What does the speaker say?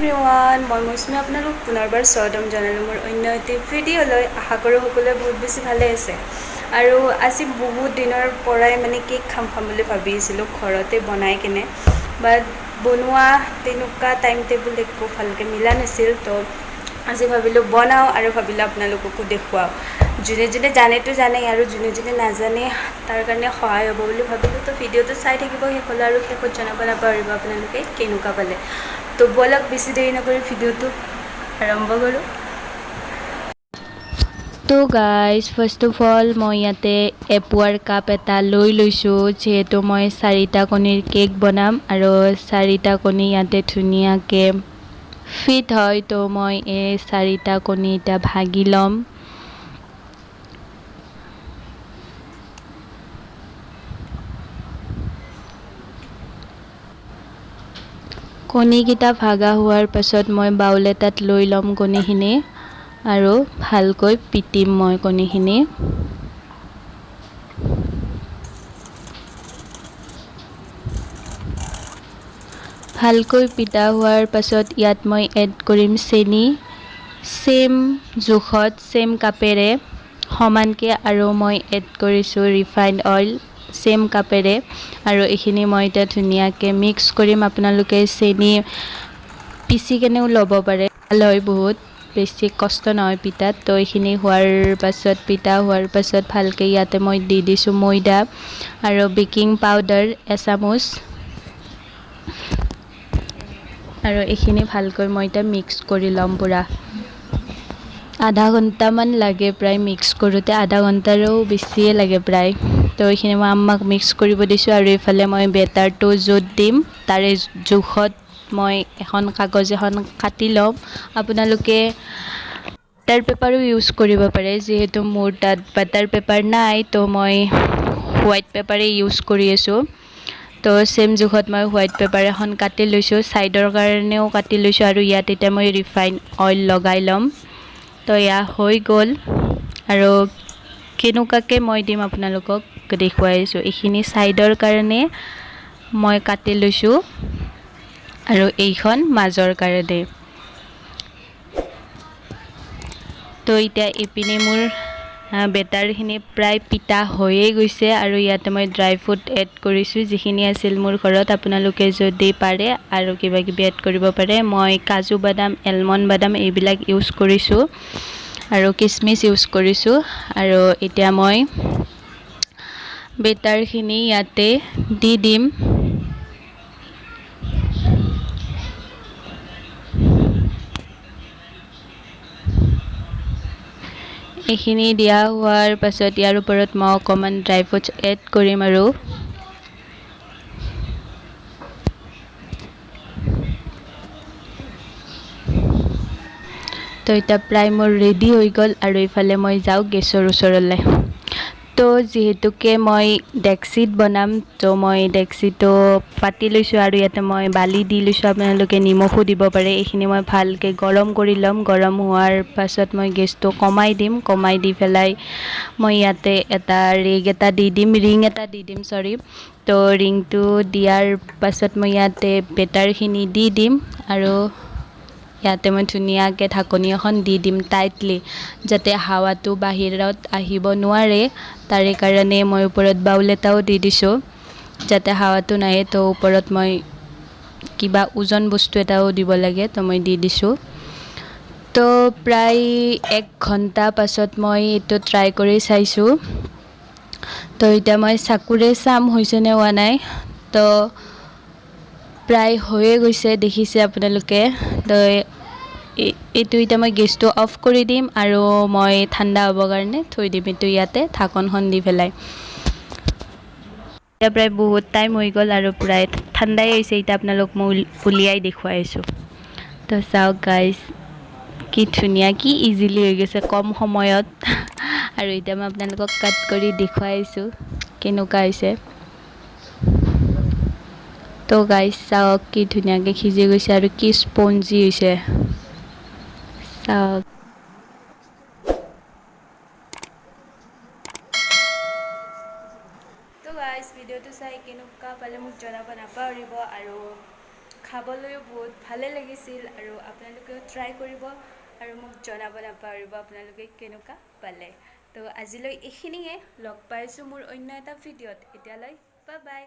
Everyone, মই মৌচুমী আপোনালোক পুনৰবাৰ স্বাগতম জনালোঁ মোৰ অন্য এটি ভিডিঅ'লৈ। আশা কৰোঁ সকলোৱে বহুত বেছি ভালে আছে। আৰু আজি বহুত দিনৰ পৰাই মানে কেক খাম বুলি ভাবি আছিলোঁ ঘৰতে বনাই কিনে, বাট বনোৱা তেনেকুৱা টাইম টেবুল একো ভালকৈ মিলা নাছিল। তো আজি ভাবিলোঁ বনাওঁ আৰু ভাবিলোঁ আপোনালোককো দেখুৱাওঁ। যোনে যোনে জানেতো জানেই, আৰু যোনে যোনে নাজানে তাৰ কাৰণে সহায় হ'ব বুলি ভাবিলোঁ। তো ভিডিঅ'টো চাই থাকিব শেষলৈ, আৰু শেষত জনাব নাপাহৰিব আপোনালোকে কেনেকুৱা পালে। তো ব'লক বেছি দেৰি নকৰি ভিডিঅ'টো আৰম্ভ কৰোঁ। তো গাইজ, ফাৰ্ষ্ট অফ অল মই ইয়াতে এপোৱাৰ কাপ এটা লৈ লৈছোঁ, যিহেতু মই 4টা কণীৰ কেক বনাম আৰু 4টা কণী ইয়াতে ধুনীয়াকৈ ফিট হয়। তো মই এই 4টা কণী এতিয়া ভাগি ল'ম। কণীকেইটা ভাগা হোৱাৰ পাছত মই বাউল এটাত লৈ ল'ম কণীখিনি, আৰু ভালকৈ পিটিম মই কণীখিনি। ভালকৈ পিটা হোৱাৰ পাছত ইয়াত মই এড কৰিম চেনি, চেম জোখত চেম কাপেৰে সমানকৈ, আৰু মই এড কৰিছোঁ ৰিফাইণ্ড অইল চেম কাপেৰে। আৰু এইখিনি মই এতিয়া ধুনীয়াকৈ মিক্স কৰিম। আপোনালোকে চেনি পিচি কেনেও ল'ব পাৰে, ভাল হয়, বহুত বেছি কষ্ট নহয় পিতাত। তো এইখিনি হোৱাৰ পাছত, পিঠা হোৱাৰ পাছত ভালকৈ ইয়াতে মই দি দিছোঁ ময়দা আৰু বেকিং পাউডাৰ এচামুচ, আৰু এইখিনি ভালকৈ মই এতিয়া মিক্স কৰি ল'ম পূৰা। আধা ঘণ্টামান লাগে প্ৰায় মিক্স কৰোঁতে, আধা ঘণ্টাৰো বেছিয়ে লাগে প্ৰায়। তো এইখিনি মই আম্মাক মিক্স কৰিব দিছোঁ, আৰু এইফালে মই বেটাৰটো য'ত দিম তাৰে জোখত মই এখন কাগজ এখন কাটি ল'ম। আপোনালোকে বাটাৰ পেপাৰো ইউজ কৰিব পাৰে, যিহেতু মোৰ তাত বাটাৰ পেপাৰ নাই, তো মই হোৱাইট পেপাৰেই ইউজ কৰি আছোঁ। তো চেম জোখত মই হোৱাইট পেপাৰ এখন কাটি লৈছোঁ, ছাইডৰ কাৰণেও কাটি লৈছোঁ, আৰু ইয়াত এতিয়া মই ৰিফাইণ্ড অইল লগাই ল'ম। তো এয়া হৈ গ'ল, আৰু কেনেকুৱাকৈ মই দিম আপোনালোকক দেখুৱাইছোঁ। এইখিনি ছাইডৰ কাৰণে মই কাটি লৈছোঁ, আৰু এইখন মাজৰ কাৰণে। তো এতিয়া ইপিনে মোৰ বেটাৰখিনি প্ৰায় পিঠা হৈয়ে গৈছে, আৰু ইয়াতে মই ড্ৰাই ফ্ৰুট এড কৰিছোঁ যিখিনি আছিল মোৰ ঘৰত। আপোনালোকে যদি পাৰে আৰু কিবা কিবি এড কৰিব পাৰে। মই কাজু বাদাম, এলমণ্ড বাদাম এইবিলাক ইউজ কৰিছোঁ, আৰু কিচমিচ ইউজ কৰিছোঁ। আৰু এতিয়া মই বেটাৰখিনি ইয়াতে দি দিম। এইখিনি দিয়া হোৱাৰ পাছত ইয়াৰ ওপৰত মই অকণমান ড্ৰাই ফ্ৰুটছ এড কৰিম, আৰু তো এতিয়া প্ৰায় মোৰ ৰেডি হৈ গ'ল। আৰু এইফালে মই যাওঁ গেছৰ ওচৰলৈ। তো যিহেতুকে মই ডেক্সিত বনাম, তো মই ডেক্সিটো পাতি লৈছোঁ, আৰু ইয়াতে মই বালি দি লৈছোঁ। আপোনালোকে নিমখো দিব পাৰে। এইখিনি মই ভালকৈ গৰম কৰি ল'ম। গৰম হোৱাৰ পাছত মই গেছটো কমাই দিম। কমাই দি পেলাই মই ইয়াতে এটা ৰিং এটা দি দিম। তো ৰিংটো দিয়াৰ পাছত মই ইয়াতে বেটাৰখিনি দি দিম, আৰু ইয়াতে মই ধুনীয়াকৈ ঢাকনি এখন দি দিম টাইটলি, যাতে হাৱাটো বাহিৰত আহিব নোৱাৰে। তাৰে কাৰণে মই ওপৰত বাউল এটাও দি দিছোঁ, যাতে হাৱাটো নাহে। তো ওপৰত মই কিবা ওজন বস্তু এটাও দিব লাগে, তো মই দি দিছোঁ। তো প্ৰায় 1 ঘণ্টা পাছত মই এইটো ট্ৰাই কৰি চাইছোঁ। তো এতিয়া মই চাকুৰে চাম হৈছেনে হোৱা নাই। তো প্ৰায় হৈয়ে গৈছে, দেখিছে আপোনালোকে। তো এইটো এতিয়া মই গেছটো অফ কৰি দিম, আৰু মই ঠাণ্ডা হ'বৰ কাৰণে থৈ দিম এইটো ইয়াতে ঢাকনখন দি পেলাই। এতিয়া প্ৰায় বহুত টাইম হৈ গ'ল, আৰু প্ৰায় ঠাণ্ডাই হৈছে। এতিয়া আপোনালোক মই উলিয়াই দেখুৱাইছোঁ। তো চাওক গাইজ, কি ধুনীয়া, কি ইজিলি হৈ গৈছে কম সময়ত। আৰু এতিয়া মই আপোনালোকক কাট কৰি দেখুৱাইছোঁ কেনেকুৱা হৈছে। তো গাইজ চাওক, কি ধুনীয়াকৈ সিজি গৈছে, আৰু কি স্পঞ্জি হৈছে চাওক। তো গাইজ, ভিডিঅ'টো চাই কেনেকুৱা পালে মোক জনাব নাপাহৰিব, আৰু খাবলৈও বহুত ভালে লাগিছিল আৰু আপোনালোকেও ট্ৰাই কৰিব আৰু মোক জনাব নাপাহৰিব আপোনালোকে কেনেকুৱা পালে তো আজিলৈ এইখিনিয়ে লগ পাইছোঁ মোৰ অন্য এটা ভিডিঅ'ত এতিয়ালৈ বাই বাই